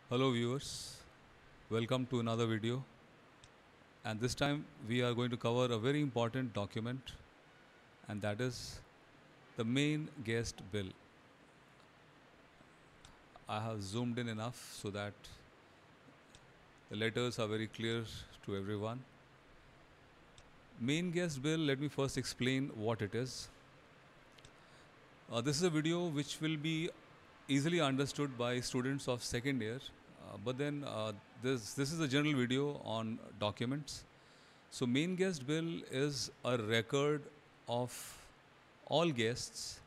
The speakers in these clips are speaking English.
Hello viewers, welcome to another video, and this time we are going to cover a very important document, and that is the main guest bill. I have zoomed in enough so that the letters are very clear to everyone. Main guest bill, let me first explain what it is. This is a video which will be easily understood by students of second year, but then this is a general video on documents. So main guest bill is a record of all guests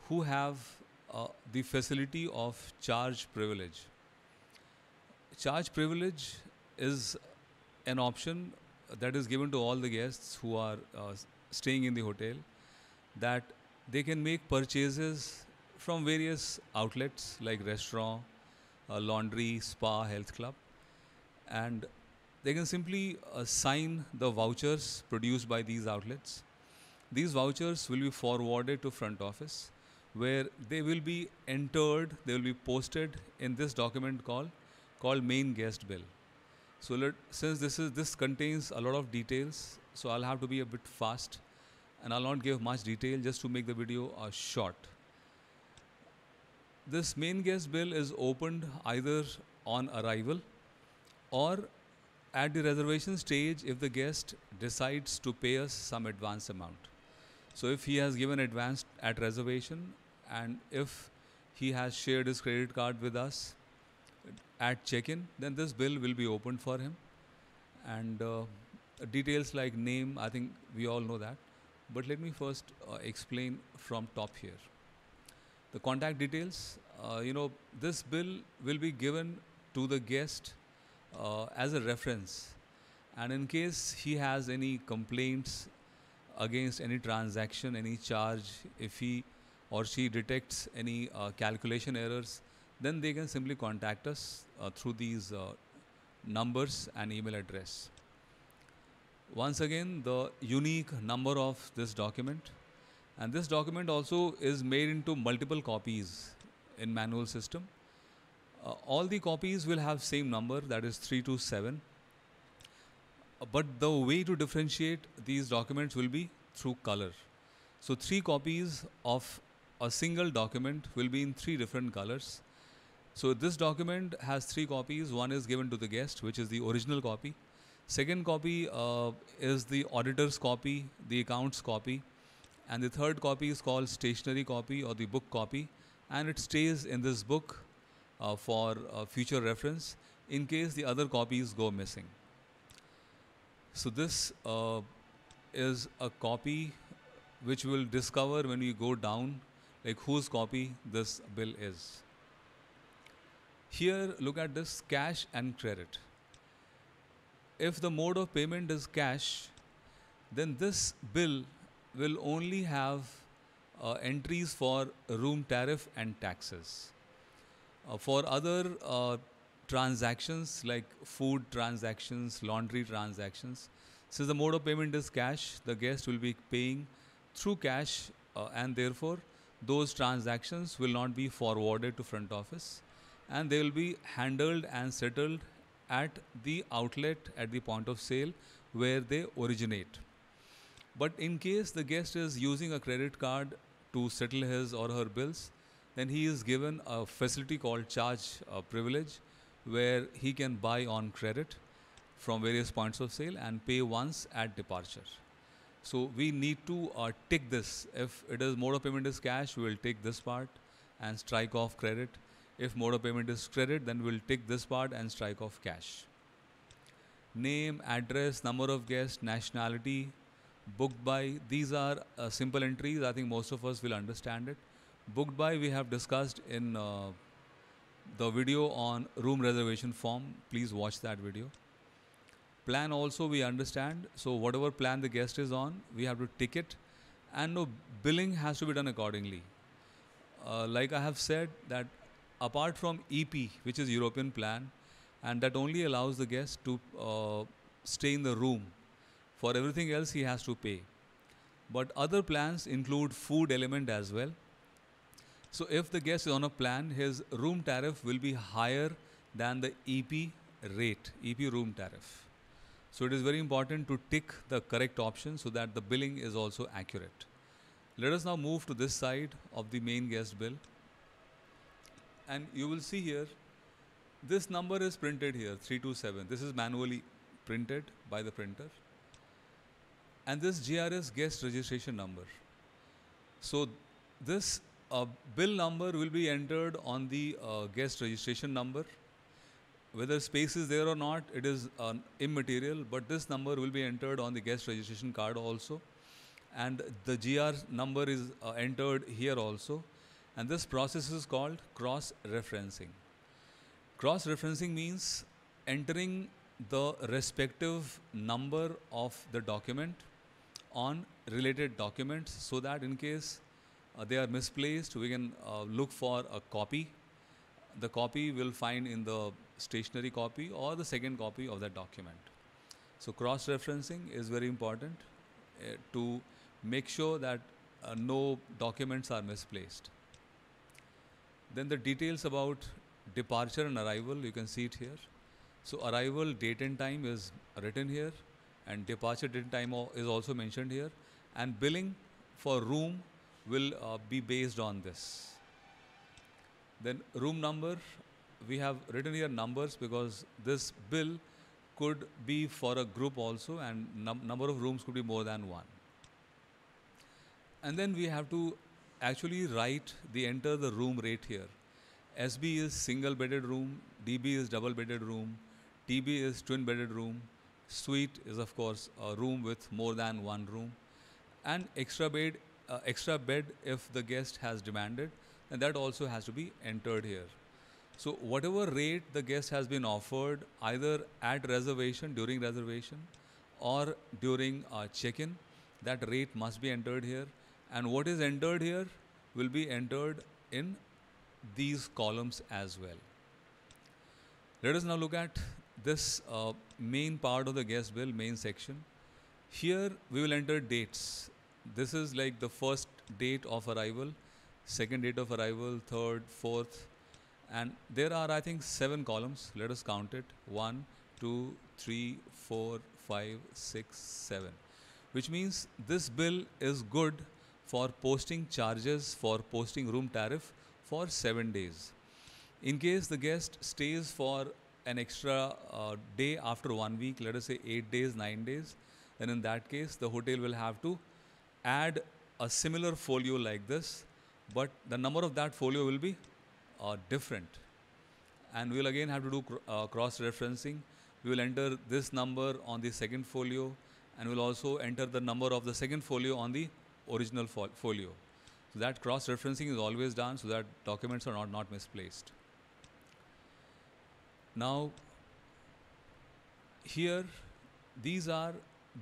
who have the facility of charge privilege. Charge privilege is an option that is given to all the guests who are staying in the hotel, that they can make purchases from various outlets like restaurant, laundry, spa, health club, and they can simply sign the vouchers produced by these outlets. These vouchers will be forwarded to front office, where they will be entered, they will be posted in this document called main guest bill. So since this contains a lot of details, so I'll have to be a bit fast, and I'll not give much detail just to make the video short. This main guest bill is opened either on arrival or at the reservation stage if the guest decides to pay us some advance amount. So if he has given advance at reservation, and if he has shared his credit card with us at check-in, then this bill will be opened for him. And details like name, I think we all know that. But let me first explain from top here. The contact details, this bill will be given to the guest as a reference. And in case he has any complaints against any transaction, any charge, if he or she detects any calculation errors, then they can simply contact us through these numbers and email address. Once again, the unique number of this document, and this document also is made into multiple copies in manual system. All the copies will have same number, that is 327. But the way to differentiate these documents will be through color. So 3 copies of a single document will be in 3 different colors. So this document has 3 copies. One is given to the guest, which is the original copy. Second copy is the auditor's copy, the accounts copy. And the third copy is called stationery copy or the book copy. And it stays in this book for future reference in case the other copies go missing. So this is a copy which we'll discover when we go down, like whose copy this bill is. Here, look at this cash and credit. If the mode of payment is cash, then this bill will only have entries for room tariff and taxes. For other transactions like food transactions, laundry transactions, since the mode of payment is cash, the guest will be paying through cash, and therefore those transactions will not be forwarded to front office, and they will be handled and settled at the outlet, at the point of sale where they originate. But in case the guest is using a credit card to settle his or her bills, then he is given a facility called charge privilege, where he can buy on credit from various points of sale and pay once at departure. So we need to tick this. If it is mode of payment is cash, we will tick this part and strike off credit. If mode of payment is credit, then we'll tick this part and strike off cash. Name, address, number of guests, nationality, booked by, these are simple entries. I think most of us will understand it. Booked by we have discussed in the video on room reservation form. Please watch that video. Plan also we understand. So whatever plan the guest is on, we have to tick it, and no, billing has to be done accordingly. Like I have said, that apart from EP, which is European plan, and that only allows the guest to stay in the room. For everything else, he has to pay. But other plans include food element as well. So if the guest is on a plan, his room tariff will be higher than the EP rate, EP room tariff. So it is very important to tick the correct option so that the billing is also accurate. Let us now move to this side of the main guest bill. And you will see here, this number is printed here, 327. This is manually printed by the printer. And this GRS guest registration number. So this bill number will be entered on the guest registration number. Whether space is there or not, it is immaterial, but this number will be entered on the guest registration card also. And the GR number is entered here also. And this process is called cross-referencing. Cross-referencing means entering the respective number of the document on related documents so that in case they are misplaced, we can look for a copy. The copy will find in the stationary copy or the second copy of that document. So cross-referencing is very important to make sure that no documents are misplaced. Then the details about departure and arrival, you can see it here. So arrival date and time is written here, and departure date and time is also mentioned here, and billing for room will be based on this. Then room number, we have written here numbers because this bill could be for a group also, and number of rooms could be more than one. And then we have to actually enter the room rate here. SB is single bedded room, DB is double bedded room, TB is twin bedded room, suite is of course a room with more than one room, and extra bed if the guest has demanded, and that also has to be entered here. So whatever rate the guest has been offered, either at reservation, during reservation, or during check-in, that rate must be entered here. And what is entered here will be entered in these columns as well. Let us now look at this main part of the guest bill, main section. Here we will enter dates. This is like the first date of arrival, second date of arrival, third, fourth, and there are, I think, 7 columns. Let us count it. 1, 2, 3, 4, 5, 6, 7. Which means this bill is good for posting charges for posting room tariff for 7 days. In case the guest stays for an extra day after 1 week, let us say 8 days, 9 days, then in that case the hotel will have to add a similar folio like this, but the number of that folio will be different. And we'll again have to do cross-referencing. We will enter this number on the second folio, and we'll also enter the number of the second folio on the original folio. So that cross-referencing is always done so that documents are not misplaced. Now, here, these are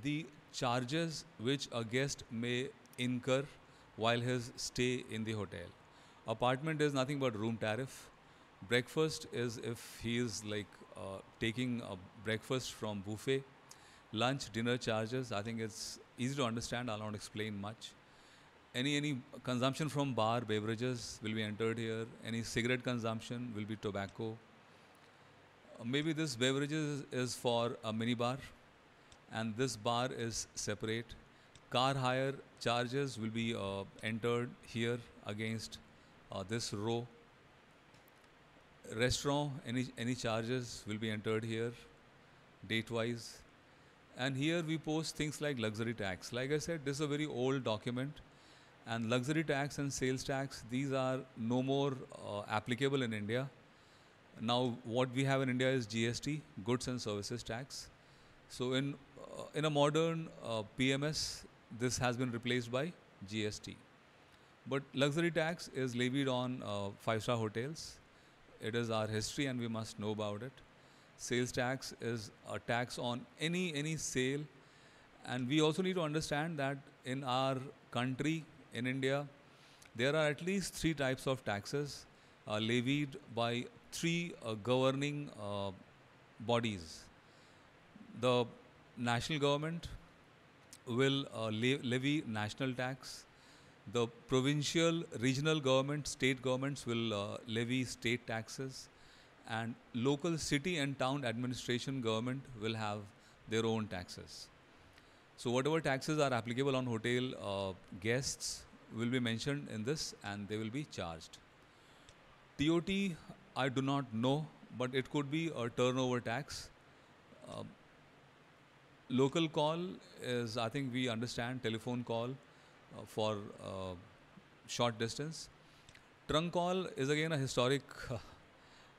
the charges which a guest may incur while his stay in the hotel. Apartment is nothing but room tariff. Breakfast is if he is like taking a breakfast from buffet. Lunch, dinner charges, I think it's easy to understand, I'll not explain much. Any consumption from bar, beverages will be entered here. Any cigarette consumption will be tobacco. Maybe this beverages is for a mini bar, and this bar is separate. Car hire charges will be entered here against this row. Restaurant, any charges will be entered here, date-wise. And here we post things like luxury tax. Like I said, this is a very old document, and luxury tax and sales tax, these are no more applicable in India. Now what we have in India is GST, goods and services tax. So in a modern PMS, this has been replaced by GST. But luxury tax is levied on 5-star hotels. It is our history and we must know about it. Sales tax is a tax on any sale. And we also need to understand that in our country, in India, there are at least 3 types of taxes levied by 3 governing bodies. The national government will levy national tax. The provincial, regional government, state governments will levy state taxes. and local city and town administration government will have their own taxes. So whatever taxes are applicable on hotel guests will be mentioned in this and they will be charged. TOT, I do not know, but it could be a turnover tax. Uh, Local call is, I think we understand, telephone call for short distance. Trunk call is again a historic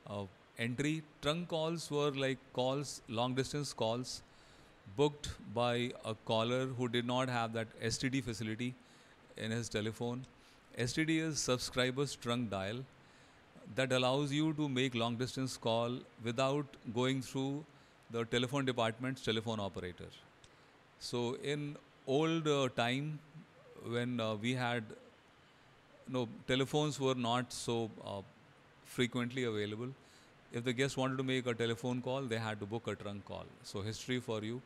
uh, entry. Trunk calls were like calls, long distance calls, booked by a caller who did not have that STD facility in his telephone. STD is subscriber's trunk dial that allows you to make long distance call without going through the telephone department's telephone operator. So in old time, when we had no telephones were not so frequently available. If the guest wanted to make a telephone call, they had to book a trunk call. So history for you.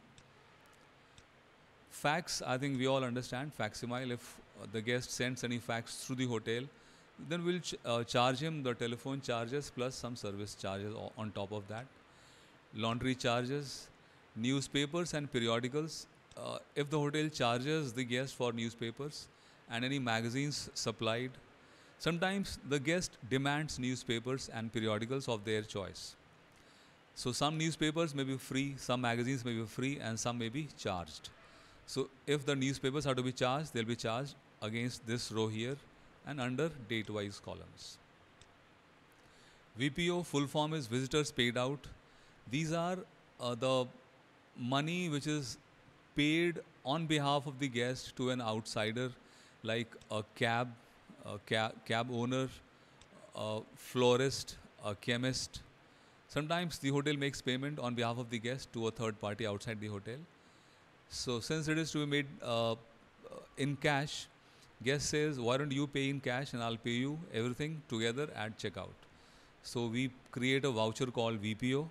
Fax, I think we all understand. Faximile, if the guest sends any fax through the hotel, then we'll charge him the telephone charges plus some service charges on top of that. Laundry charges, newspapers and periodicals. If the hotel charges the guest for newspapers and any magazines supplied, sometimes the guest demands newspapers and periodicals of their choice. So some newspapers may be free, some magazines may be free, and some may be charged. So if the newspapers are to be charged, they'll be charged against this row here and under date-wise columns. VPO, full form is visitors paid out. These are the money which is paid on behalf of the guest to an outsider, like a cab owner, a florist, a chemist. Sometimes the hotel makes payment on behalf of the guest to a third party outside the hotel. So since it is to be made in cash, guest says, why don't you pay in cash and I'll pay you everything together at checkout. So we create a voucher called VPO,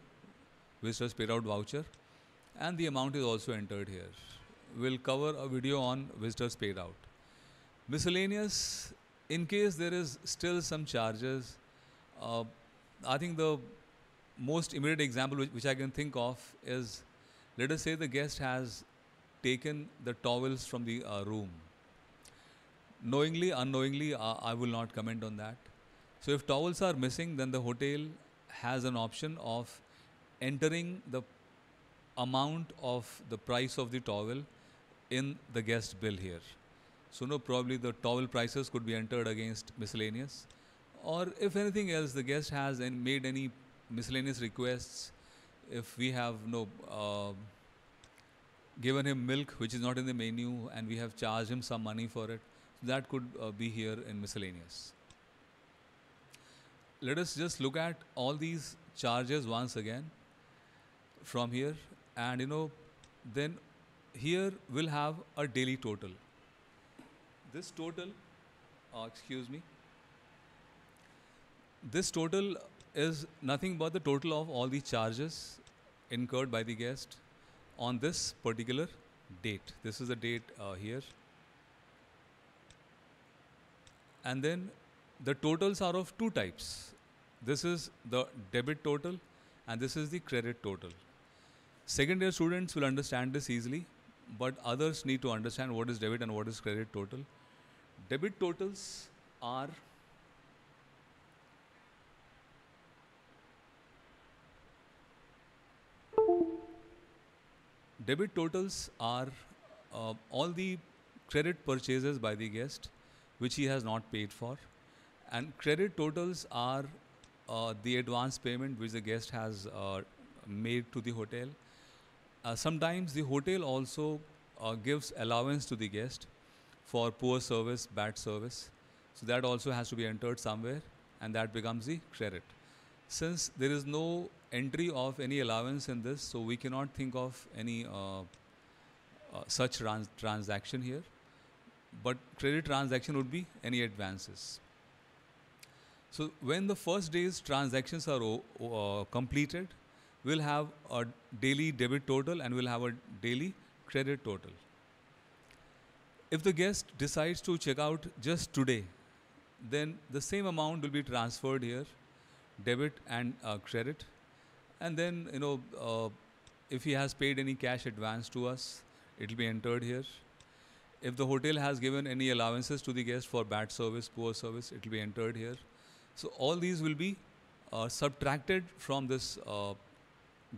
visitors paid out voucher, and the amount is also entered here. We'll cover a video on visitors paid out. Miscellaneous, in case there is still some charges, I think the most immediate example which I can think of is, let us say the guest has taken the towels from the room. Knowingly, unknowingly, I will not comment on that. So if towels are missing, then the hotel has an option of entering the amount of the price of the towel in the guest bill here. So no, probably the towel prices could be entered against miscellaneous. Or if anything else, the guest has made any miscellaneous requests, if we have given him milk which is not in the menu and we have charged him some money for it, that could be here in miscellaneous. Let us just look at all these charges once again from here, and then here we'll have a daily total. This total, this total is nothing but the total of all the charges incurred by the guest on this particular date. This is the date here. And then the totals are of two types. This is the debit total and this is the credit total. Second year students will understand this easily, but others need to understand what is debit and what is credit total. Debit totals are all the credit purchases by the guest which he has not paid for, and credit totals are the advance payment which the guest has made to the hotel. Sometimes the hotel also gives allowance to the guest for poor service, bad service. So that also has to be entered somewhere, and that becomes the credit. Since there is no entry of any allowance in this, so we cannot think of any such transaction here. But credit transaction would be any advances. So when the first day's transactions are completed, we'll have a daily debit total and we'll have a daily credit total. If the guest decides to check out just today, then the same amount will be transferred here debit and credit. And then, if he has paid any cash advance to us, it will be entered here. If the hotel has given any allowances to the guest for bad service, poor service, it will be entered here. So all these will be subtracted from this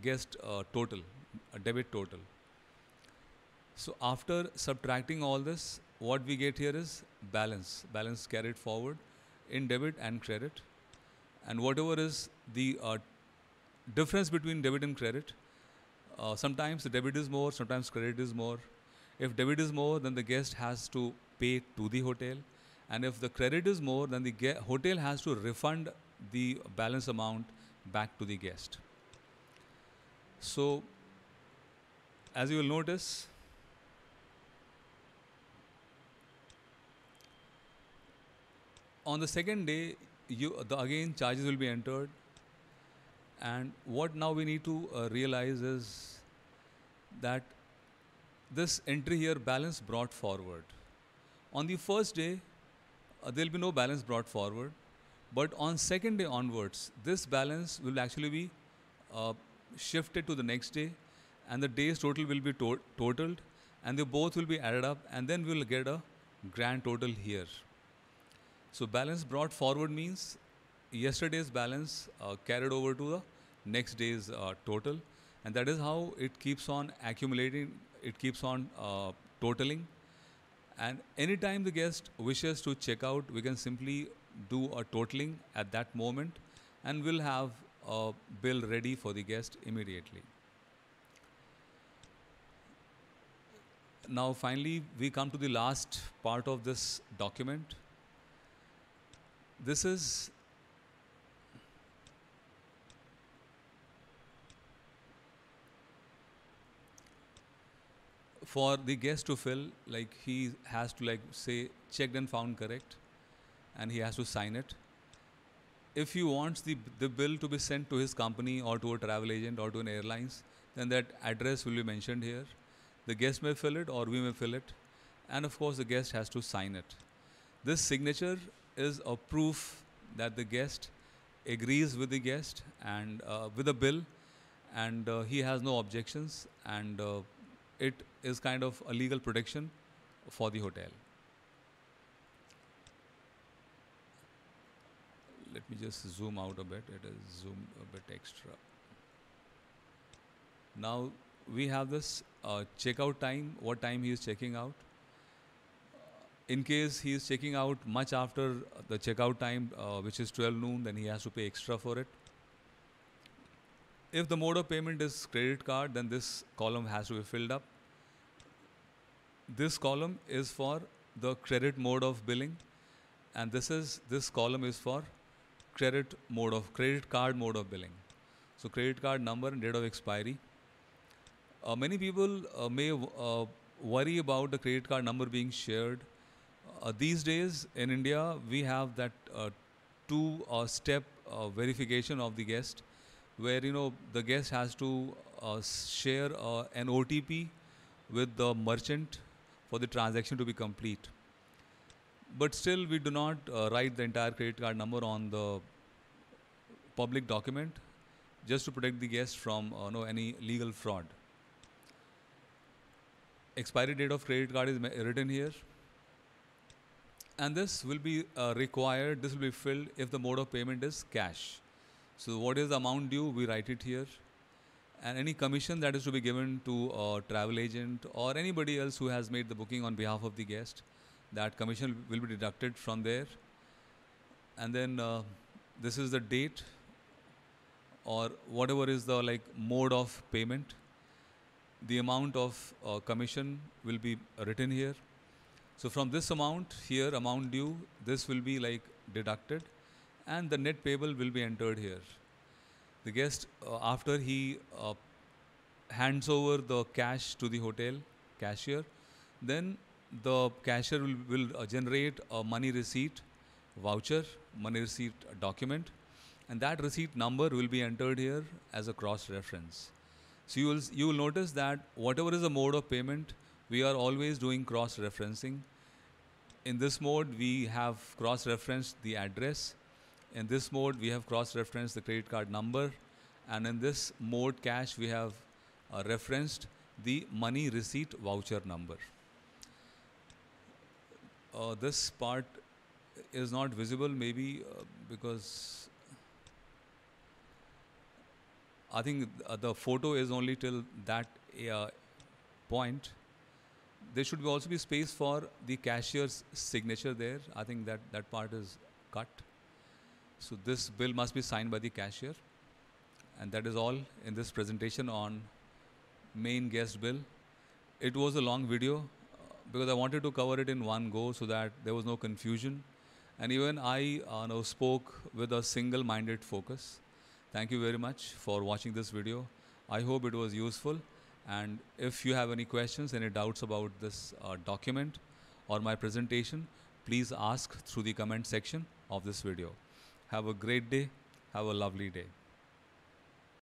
guest total, debit total. So after subtracting all this, what we get here is balance carried forward in debit and credit. And whatever is the difference between debit and credit, sometimes the debit is more, sometimes credit is more. If debit is more, then the guest has to pay to the hotel. And if the credit is more, then the hotel has to refund the balance amount back to the guest. So, as you will notice, on the second day, again charges will be entered. And what now we need to realize is that this entry here, balance brought forward. On the first day, there will be no balance brought forward. But on second day onwards, this balance will actually be shifted to the next day, and the day's total will be totaled, and they both will be added up, and then we will get a grand total here. So balance brought forward means yesterday's balance carried over to the next day's total, and that is how it keeps on accumulating, it keeps on totaling. And anytime the guest wishes to check out, we can simply do a totaling at that moment, and we'll have a bill ready for the guest immediately. Now finally we come to the last part of this document. This is for the guest to fill, like he has to say checked and found correct, and he has to sign it. If he wants the bill to be sent to his company or to a travel agent or to an airlines, then that address will be mentioned here. The guest may fill it or we may fill it, and of course the guest has to sign it. This signature is a proof that the guest agrees with the guest and with the bill, and he has no objections, and it is kind of a legal protection for the hotel. Let me just zoom out a bit. It is zoomed a bit extra. Now we have this checkout time, what time he is checking out. In case he is checking out much after the checkout time, which is 12 noon, then he has to pay extra for it. If the mode of payment is credit card, then this column has to be filled up. This column is for the credit mode of billing, and this column is for credit card mode of billing. So credit card number and date of expiry. Many people may worry about the credit card number being shared. These days in India, we have that two-step verification of the guest, where the guest has to share an OTP with the merchant for the transaction to be complete. But still, we do not write the entire credit card number on the public document, just to protect the guest from any legal fraud. Expiry date of credit card is written here, and this will be required. This will be filled if the mode of payment is cash. So what is the amount due? We write it here, and any commission that is to be given to a travel agent or anybody else who has made the booking on behalf of the guest, that commission will be deducted from there. And then this is the date, or whatever is the mode of payment. The amount of commission will be written here. So from this amount here, amount due, this will be deducted, and the net payable will be entered here. The guest, after he hands over the cash to the hotel cashier, then the cashier will generate a money receipt voucher, money receipt document, and that receipt number will be entered here as a cross reference. So you will notice that whatever is the mode of payment, we are always doing cross referencing. In this mode, we have cross referenced the address In this mode, we have cross-referenced the credit card number, and in this mode cash, we have referenced the money receipt voucher number. This part is not visible, maybe because I think the photo is only till that point. There should also be space for the cashier's signature there. I think that part is cut. So this bill must be signed by the cashier. And that is all in this presentation on main guest bill. It was a long video because I wanted to cover it in one go so that there was no confusion. And even I spoke with a single-minded focus. Thank you very much for watching this video. I hope it was useful. And if you have any questions, any doubts about this document or my presentation, please ask through the comment section of this video. Have a great day. Have a lovely day.